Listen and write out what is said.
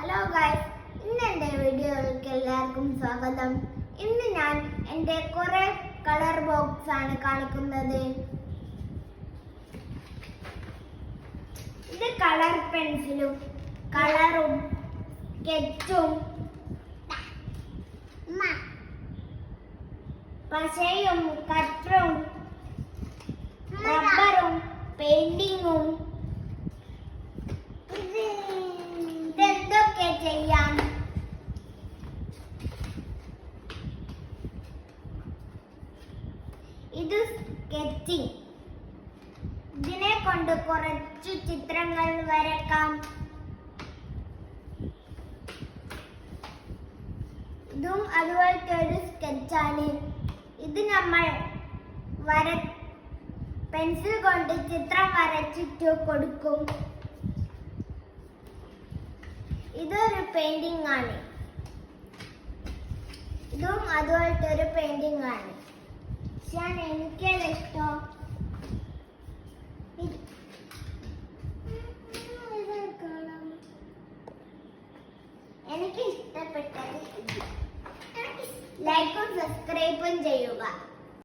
Hello guys, ഇന്ന് എൻ്റെ വീഡിയോയിലേക്ക് എല്ലാവർക്കും സ്വാഗതം. ഇന്ന് ഞാൻ എൻ്റെ കുറെ കളർ ബോക്സ് ആണ് കാണിക്കുന്നത്. ഇത് കളർ പെൻസിലും കളറും സ്കെച്ചും പശയും കട്ടറും റബ്ബറും പെയിന്റിങ്ങും ഇതെന്തൊക്കെ ചെയ്യാം. ഇത് സ്കെച്ചിങ്. ഇതിനെ കൊണ്ട് കുറച്ചു ചിത്രങ്ങൾ വരക്കാം. ഇതും അതുപോലത്തെ ഒരു സ്കെച്ചാണ്. ഇത് നമ്മൾ പെൻസിൽ കൊണ്ട് ചിത്രം വരച്ചിട്ട് കൊടുക്കും. ഇതൊരു പെയിന്റിംഗ് ആണ്. ഇതും അതുപോലത്തെ ഒരു പെയിന്റിംഗ് ആണ്. എനിക്കത് ഇഷ്ടം. എനിക്ക് ഇഷ്ടപ്പെട്ടത് ലൈക്കും സബ്സ്ക്രൈബും ചെയ്യുക.